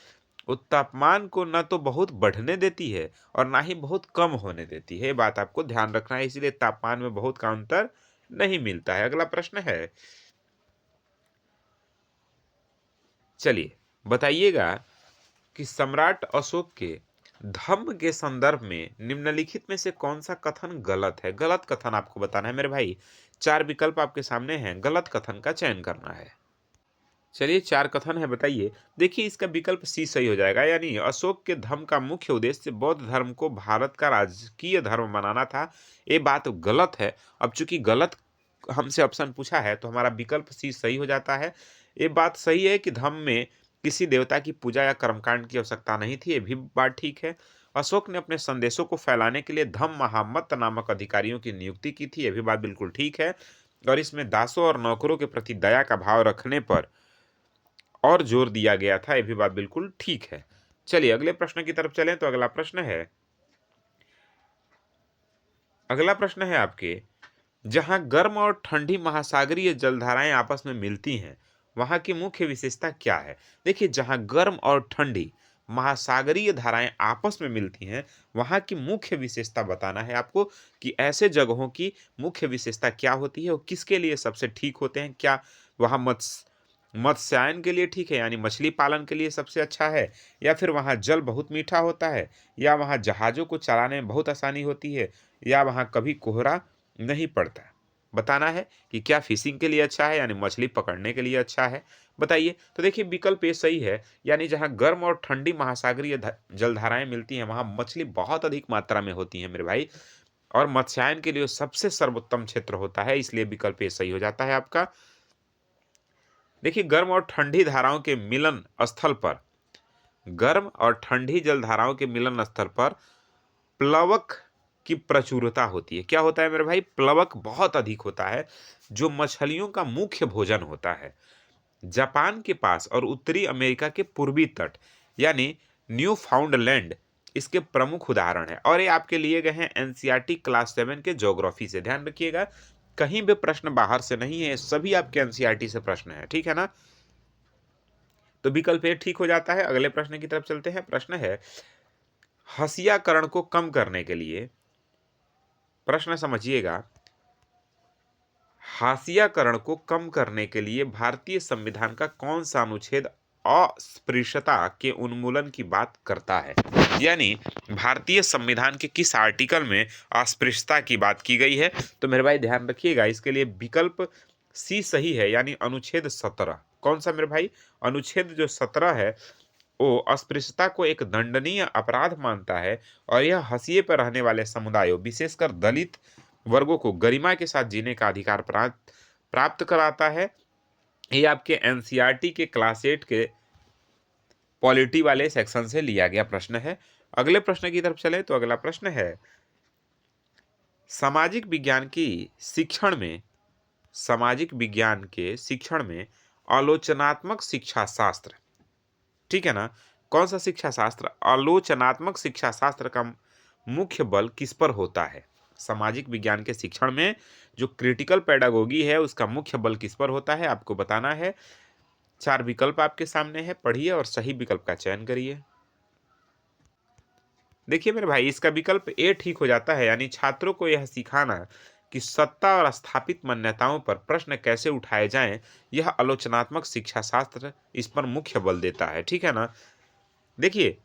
वो तापमान को ना तो बहुत बढ़ने देती है और ना ही बहुत कम होने देती है। ये बात आपको ध्यान रखना है, इसीलिए तापमान में बहुत का अंतर नहीं मिलता है। अगला प्रश्न है, चलिए बताइएगा कि सम्राट अशोक के धम्म के संदर्भ में निम्नलिखित में से कौन सा कथन गलत है? गलत कथन आपको बताना है मेरे भाई। 4 विकल्प आपके सामने हैं, गलत कथन का चयन करना है। चलिए 4 कथन है, बताइए। देखिए इसका विकल्प सी सही हो जाएगा, यानी अशोक के धम्म का मुख्य उद्देश्य बौद्ध धर्म को भारत का राजकीय धर्म बनाना था। ये बात गलत है। अब चूंकि गलत हमसे ऑप्शन पूछा है तो हमारा विकल्प सी सही हो जाता है। ये बात सही है कि धम्म में किसी देवता की पूजा या कर्मकांड की आवश्यकता नहीं थी, ये भी बात ठीक है। अशोक ने अपने संदेशों को फैलाने के लिए धम्म महामत्त नामक अधिकारियों की नियुक्ति की थी, यह भी बात बिल्कुल ठीक है। और इसमें दासों और नौकरों के प्रति दया का भाव रखने पर और जोर दिया गया था, यह भी बात बिल्कुल ठीक है। चलिए अगले प्रश्न की तरफ चलें तो अगला प्रश्न है आपके, जहां गर्म और ठंडी महासागरीय जलधाराएं आपस में मिलती हैं, वहां की मुख्य विशेषता क्या है? देखिए जहां गर्म और ठंडी महासागरीय धाराएं आपस में मिलती हैं, वहां की मुख्य विशेषता बताना है आपको कि ऐसे जगहों की मुख्य विशेषता क्या होती है और किसके लिए सबसे ठीक होते हैं। क्या वहां मत्स्यायन के लिए ठीक है, यानी मछली पालन के लिए सबसे अच्छा है, या फिर वहाँ जल बहुत मीठा होता है, या वहाँ जहाज़ों को चलाने में बहुत आसानी होती है, या वहाँ कभी कोहरा नहीं पड़ता है। बताना है कि क्या फिशिंग के लिए अच्छा है, यानी मछली पकड़ने के लिए अच्छा है। बताइए। तो देखिए विकल्प ये सही है, यानी जहाँ गर्म और ठंडी महासागरीय जलधाराएं मिलती हैं वहाँ मछली बहुत अधिक मात्रा में होती हैं मेरे भाई, और मत्स्यायन के लिए सबसे सर्वोत्तम क्षेत्र होता है, इसलिए विकल्प ये सही हो जाता है आपका। देखिए गर्म और ठंडी धाराओं के मिलन स्थल पर, गर्म और ठंडी जलधाराओं के मिलन स्थल पर प्लवक की प्रचुरता होती है। क्या होता है मेरे भाई? प्लवक बहुत अधिक होता है, जो मछलियों का मुख्य भोजन होता है। जापान के पास और उत्तरी अमेरिका के पूर्वी तट यानी न्यू फाउंडलैंड इसके प्रमुख उदाहरण है, और ये आपके लिए गए हैं एनसीईआरटी क्लास 7 के ज्योग्राफी से। ध्यान रखिएगा, कहीं भी प्रश्न बाहर से नहीं है, सभी आपके एनसीईआरटी से प्रश्न है, ठीक है ना? तो विकल्प ए ठीक हो जाता है। अगले प्रश्न की तरफ चलते हैं। प्रश्न है, हसियाकरण को कम करने के लिए, प्रश्न समझिएगा, हाशियाकरण को कम करने के लिए भारतीय संविधान का कौन सा अनुच्छेद अस्पृश्यता के उन्मूलन की बात करता है? यानी भारतीय संविधान के किस आर्टिकल में अस्पृश्यता की बात की गई है? तो मेरे भाई ध्यान रखिएगा, इसके लिए विकल्प सी सही है, यानी अनुच्छेद 17। कौन सा मेरे भाई? अनुच्छेद जो 17 है वो अस्पृश्यता को एक दंडनीय अपराध मानता है, और यह हाशिए पर रहने वाले समुदायों विशेषकर दलित वर्गों को गरिमा के साथ जीने का अधिकार प्राप्त कराता है। ये आपके एनसीईआरटी के क्लास 8 के पॉलिटी वाले सेक्शन से लिया गया प्रश्न है। अगले प्रश्न की तरफ चले तो अगला प्रश्न है, सामाजिक विज्ञान की शिक्षण में सामाजिक विज्ञान के शिक्षण में आलोचनात्मक शिक्षा शास्त्र, ठीक है ना? कौन सा शिक्षा शास्त्र, आलोचनात्मक शिक्षा शास्त्र का मुख्य बल किस पर होता है? सामाजिक विज्ञान के शिक्षण में जो क्रिटिकल पेडागोगी है उसका मुख्य बल किस पर होता है, आपको बताना है। 4 विकल्प आपके सामने है, पढ़िए और सही विकल्प का चयन करिए। देखिए मेरे भाई, इसका विकल्प ए ठीक हो जाता है, यानी छात्रों को यह सिखाना कि सत्ता और स्थापित मान्यताओं पर प्रश्न कैसे उठाए जाएं, यह आलोचनात्मक शिक्षा शास्त्र इस पर मुख्य बल देता है, ठीक है ना? देखिए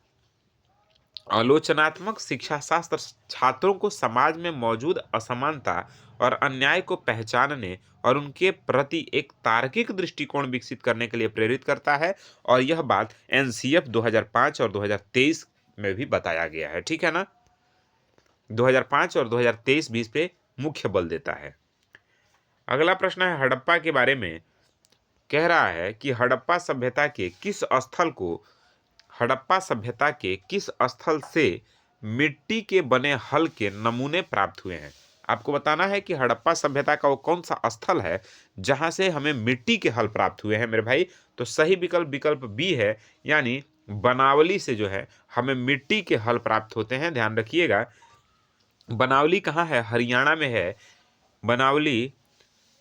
आलोचनात्मक शिक्षा शास्त्र छात्रों को समाज में मौजूद असमानता और अन्याय को पहचानने और उनके प्रति एक तार्किक दृष्टिकोण विकसित करने के लिए प्रेरित करता है, और यह बात एनसीएफ 2005 और 2023 में भी बताया गया है, ठीक है ना? 2005 और 2023 भी इस पे मुख्य बल देता है। अगला प्रश्न है हड़प्पा के बारे में, कह रहा है कि हड़प्पा सभ्यता के किस स्थल से मिट्टी के बने हल के नमूने प्राप्त हुए हैं? आपको बताना है कि हड़प्पा सभ्यता का वो कौन सा स्थल है जहां से हमें मिट्टी के हल प्राप्त हुए हैं मेरे भाई। तो सही विकल्प बी है, यानी बनावली से जो है हमें मिट्टी के हल प्राप्त होते हैं। ध्यान रखिएगा, बनावली कहाँ है? हरियाणा में है। बनावली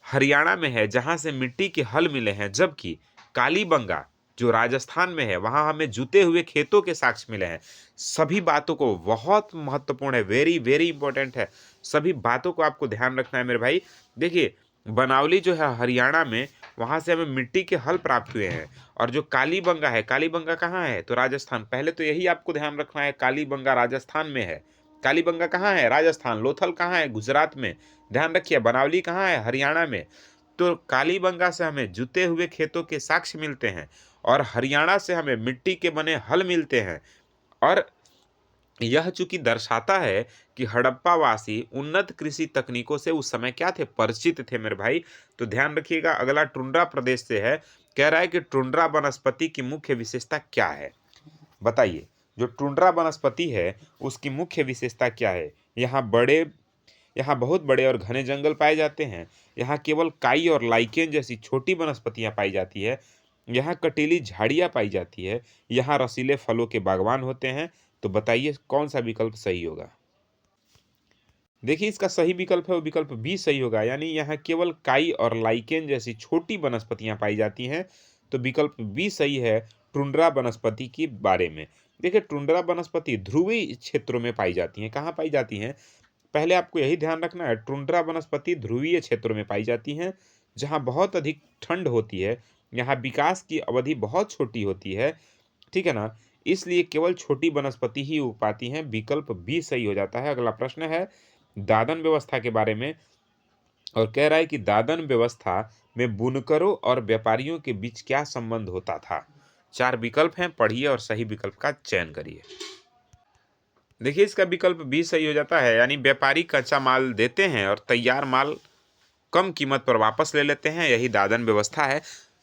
हरियाणा में है, जहां से मिट्टी के हल मिले हैं, जबकि कालीबंगा जो राजस्थान में है वहां हमें जुते हुए खेतों के साक्ष्य मिले हैं। सभी बातों को, बहुत महत्वपूर्ण है, वेरी वेरी इंपॉर्टेंट है, सभी बातों को आपको ध्यान रखना है मेरे भाई। देखिए बनावली जो है हरियाणा में, वहाँ से हमें मिट्टी के हल प्राप्त हुए हैं। और जो कालीबंगा है, कालीबंगा कहाँ है? तो राजस्थान। पहले तो यही आपको ध्यान रखना है, कालीबंगा राजस्थान में है। कालीबंगा कहाँ है? राजस्थान। लोथल कहाँ है? गुजरात में। ध्यान रखिए, बनावली कहाँ है? हरियाणा में। तो कालीबंगा से हमें जुते हुए खेतों के साक्ष्य मिलते हैं और हरियाणा से हमें मिट्टी के बने हल मिलते हैं। और यह चूंकि दर्शाता है कि हड़प्पावासी उन्नत कृषि तकनीकों से उस समय क्या थे? परिचित थे मेरे भाई। तो ध्यान रखिएगा, अगला टुंड्रा प्रदेश से है। कह रहा है कि टुंड्रा वनस्पति की मुख्य विशेषता क्या है? बताइए, जो टुंड्रा वनस्पति है उसकी मुख्य विशेषता क्या है? यहाँ बहुत बड़े और घने जंगल पाए जाते हैं। यहाँ केवल काई और लाइकेन जैसी छोटी वनस्पतियां पाई जाती है। यहाँ कटीली झाड़ियाँ पाई जाती है। यहाँ रसीले फलों के बागवान होते हैं। तो बताइए कौन सा विकल्प सही होगा? देखिए, इसका सही विकल्प है वो विकल्प बी सही होगा, यानी यहाँ केवल काई और लाइकेन जैसी छोटी वनस्पतियां पाई जाती हैं। तो विकल्प बी सही है टुंड्रा वनस्पति के बारे में। देखिए, टुंड्रा वनस्पति ध्रुवीय क्षेत्रों में पाई जाती हैं। कहाँ पाई जाती हैं? पहले आपको यही ध्यान रखना है, टुंड्रा वनस्पति ध्रुवीय क्षेत्रों में पाई जाती हैं, जहाँ बहुत अधिक ठंड होती है। यहाँ विकास की अवधि बहुत छोटी होती है, ठीक है ना? इसलिए केवल छोटी वनस्पति ही उग पाती हैं। विकल्प बी सही हो जाता है। अगला प्रश्न है दादन व्यवस्था के बारे में, और कह रहा है कि दादन व्यवस्था में बुनकरों और व्यापारियों के बीच क्या संबंध होता था? 4 विकल्प हैं, पढ़िए और सही विकल्प का चयन करिए। देखिए, इसका विकल्प बी सही हो जाता है, यानी व्यापारी कच्चा माल देते हैं और तैयार माल कम कीमत पर वापस ले लेते हैं, यही दादन व्यवस्था है।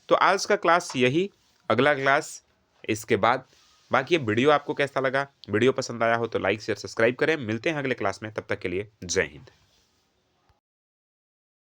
तो आज का क्लास यही, अगला क्लास इसके बाद। बाकी ये वीडियो आपको कैसा लगा? वीडियो पसंद आया हो तो लाइक शेयर सब्सक्राइब करें। मिलते हैं अगले क्लास में, तब तक के लिए जय हिंद।